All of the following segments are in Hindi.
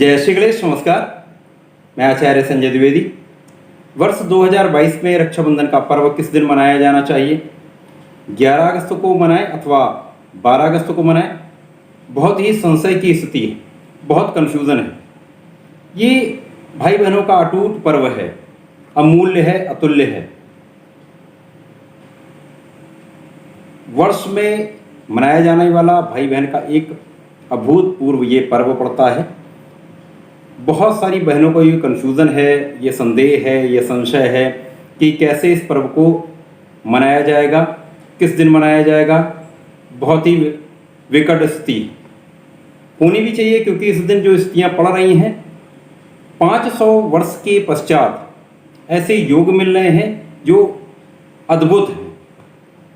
जय श्री गणेश। नमस्कार, मैं आचार्य संजय द्विवेदी। वर्ष 2022 में रक्षाबंधन का पर्व किस दिन मनाया जाना चाहिए? 11 अगस्त को मनाएं अथवा 12 अगस्त को मनाएं? बहुत ही संशय की स्थिति है, बहुत कन्फ्यूज़न है। ये भाई बहनों का अटूट पर्व है, अमूल्य है, अतुल्य है। वर्ष में मनाया जाने वाला भाई बहन का एक अभूतपूर्व ये पर्व पड़ता है। बहुत सारी बहनों को ये कन्फ्यूज़न है, ये संदेह है, ये संशय है कि कैसे इस पर्व को मनाया जाएगा, किस दिन मनाया जाएगा। बहुत ही विकट स्थिति होनी भी चाहिए, क्योंकि इस दिन जो स्थितियाँ पड़ रही हैं 500 वर्ष के पश्चात ऐसे योग मिल रहे हैं जो अद्भुत हैं,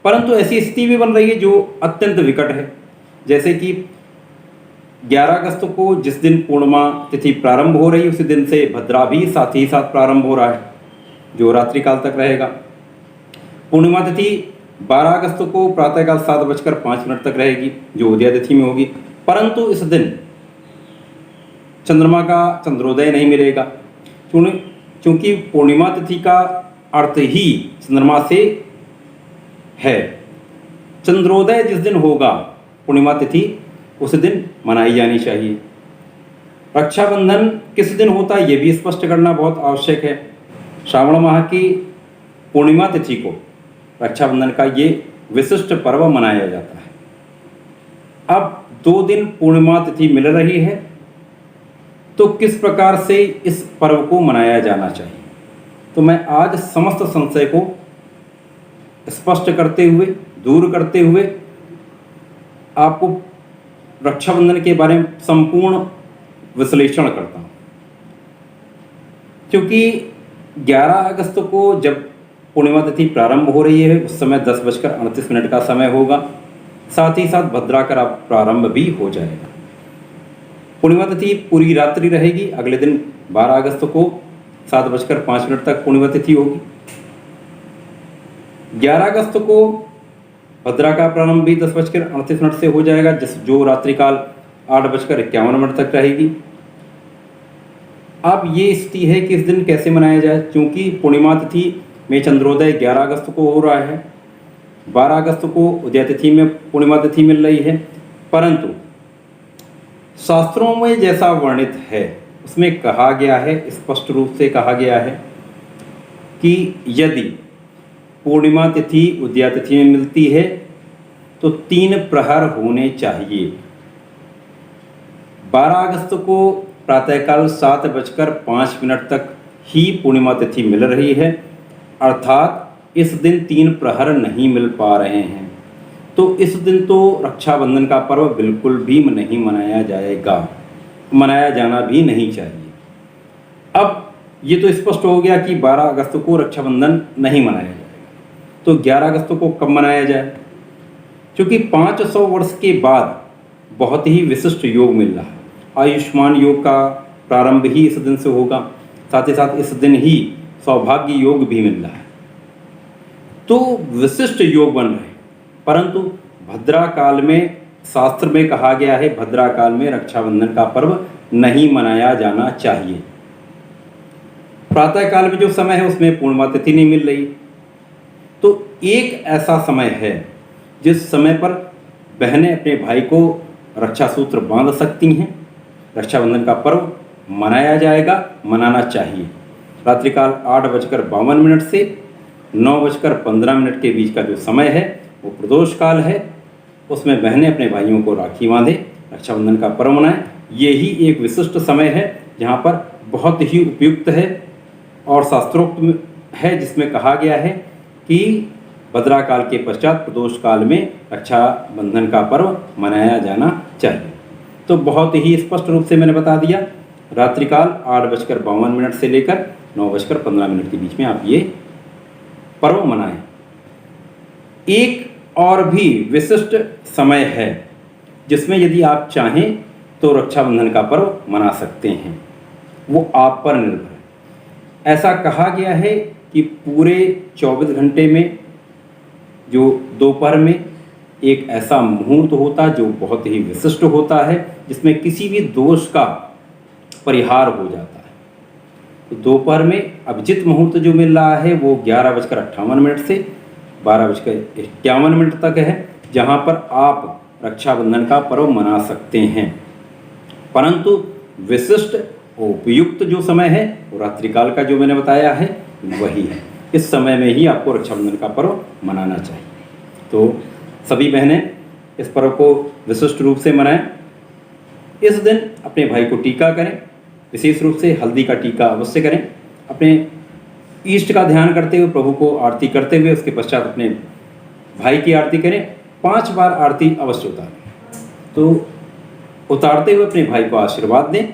परंतु ऐसी स्थिति भी बन रही है जो अत्यंत विकट है। जैसे कि 11 अगस्त को जिस दिन पूर्णिमा तिथि प्रारंभ हो रही है, उसी दिन से भद्रा भी साथ ही साथ प्रारंभ हो रहा है, जो रात्रिकाल तक रहेगा। पूर्णिमा तिथि 12 अगस्त को प्रातःकाल 7:05 तक रहेगी, जो उदय तिथि में होगी। परंतु इस दिन चंद्रमा का चंद्रोदय नहीं मिलेगा, क्योंकि पूर्णिमा तिथि का अर्थ ही चंद्रमा से है। चंद्रोदय जिस दिन होगा पूर्णिमा तिथि, उस दिन मनाई जानी चाहिए। रक्षाबंधन किस दिन होता है ये भी स्पष्ट करना बहुत आवश्यक है। श्रावण माह की पूर्णिमा तिथि को रक्षाबंधन का ये विशिष्ट पर्व मनाया जाता है। अब 2 दिन पूर्णिमा तिथि मिल रही है, तो किस प्रकार से इस पर्व को मनाया जाना चाहिए, तो मैं आज समस्त संशय को स्पष्ट करते हुए, दूर करते हुए आपको रक्षाबंधन के बारे में संपूर्ण विश्लेषण करता हूँ। क्योंकि 11 अगस्त को जब पूर्णिमा तिथि प्रारंभ हो रही है, उस समय 10:38 का समय होगा। साथ ही साथ भद्रा का प्रारंभ भी हो जाएगा। पूर्णिमा तिथि पूरी रात्रि रहेगी। अगले दिन 12 अगस्त को 7:05 तक पूर्णिमा तिथि होगी। 11 अगस्त को भद्रा का प्रारंभ भी 10:38 से हो जाएगा, जो रात्रिकाल 8:51 तक रहेगी। अब ये स्थिति है कि इस दिन कैसे मनाया जाए, क्योंकि पूर्णिमा तिथि में चंद्रोदय 11 अगस्त को हो रहा है, 12 अगस्त को उदय तिथि में पूर्णिमा तिथि मिल रही है। परंतु शास्त्रों में जैसा वर्णित है उसमें कहा गया है, स्पष्ट रूप से कहा गया है कि यदि पूर्णिमा तिथि उदया तिथि में मिलती है तो 3 प्रहर होने चाहिए। 12 अगस्त को प्रातःकाल 7:05 तक ही पूर्णिमा तिथि मिल रही है, अर्थात इस दिन 3 प्रहर नहीं मिल पा रहे हैं, तो इस दिन तो रक्षाबंधन का पर्व बिल्कुल भी नहीं मनाया जाएगा, मनाया जाना भी नहीं चाहिए। अब ये तो स्पष्ट हो गया कि 12 अगस्त को रक्षाबंधन नहीं मनाया जाएगा, तो 11 अगस्त को कब मनाया जाए? क्योंकि 500 वर्ष के बाद बहुत ही विशिष्ट योग मिल रहा है। आयुष्मान योग का प्रारंभ ही इस दिन से होगा, साथ ही साथ इस दिन ही सौभाग्य योग भी मिल रहा है, तो विशिष्ट योग बन रहे हैं। परंतु भद्रा काल में शास्त्र में कहा गया है, भद्रा काल में रक्षाबंधन का पर्व नहीं मनाया जाना चाहिए। प्रातः काल में जो समय है उसमें पूर्णिमा तिथि नहीं मिल रही, तो एक ऐसा समय है जिस समय पर बहनें अपने भाई को रक्षा सूत्र बांध सकती हैं। रक्षाबंधन का पर्व मनाया जाएगा, मनाना चाहिए। रात्रिकाल 8:52 से 9:15 के बीच का जो समय है वो प्रदोष काल है। उसमें बहनें अपने भाइयों को राखी बांधें, रक्षाबंधन का पर्व मनाएं। यही एक विशिष्ट समय है जहाँ पर बहुत ही उपयुक्त है और शास्त्रोक्त है, जिसमें कहा गया है कि भद्रा काल के पश्चात प्रदोष काल में रक्षाबंधन का पर्व मनाया जाना चाहिए। तो बहुत ही स्पष्ट रूप से मैंने बता दिया। रात्रिकाल 8:52 से लेकर 9:15 के बीच में आप ये पर्व मनाएं। एक और भी विशिष्ट समय है जिसमें यदि आप चाहें तो रक्षाबंधन का पर्व मना सकते हैं, वो आप पर निर्भर है। ऐसा कहा गया है कि पूरे 24 घंटे में जो दोपहर में एक ऐसा मुहूर्त होता जो बहुत ही विशिष्ट होता है, जिसमें किसी भी दोष का परिहार हो जाता है। तो दोपहर में अभिजित मुहूर्त जो मिल रहा है वो 11:58 से 12:51 तक है, जहाँ पर आप रक्षाबंधन का पर्व मना सकते हैं। परंतु विशिष्ट उपयुक्त जो समय है वो रात्रिकाल का जो मैंने बताया है वही है। इस समय में ही आपको रक्षाबंधन का पर्व मनाना चाहिए। तो सभी बहनें इस पर्व को विशिष्ट रूप से मनाएं। इस दिन अपने भाई को टीका करें, विशेष रूप से हल्दी का टीका अवश्य करें। अपने इष्ट का ध्यान करते हुए, प्रभु को आरती करते हुए उसके पश्चात अपने भाई की आरती करें। 5 बार आरती अवश्य उतारें। तो उतारते हुए अपने भाई को आशीर्वाद दें।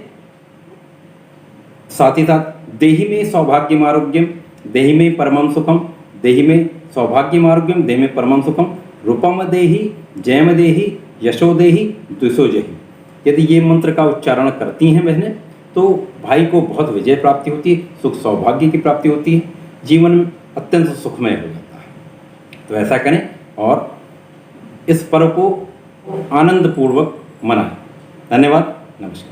साथ ही साथ देहि में सौभाग्यम आरोग्यम, देहि में परमं सुखम, देहि में सौभाग्यम आरोग्यम, देहि में परमं सुखम, रूपम देहि, जयम देहि, यशो देहि, द्विषो जहि। यदि ये मंत्र का उच्चारण करती हैं बहनें तो भाई को बहुत विजय प्राप्ति होती है, सुख सौभाग्य की प्राप्ति होती है, जीवन अत्यंत सुखमय हो जाता है। तो ऐसा करें और इस पर्व को आनंदपूर्वक मनाएं। धन्यवाद, नमस्कार।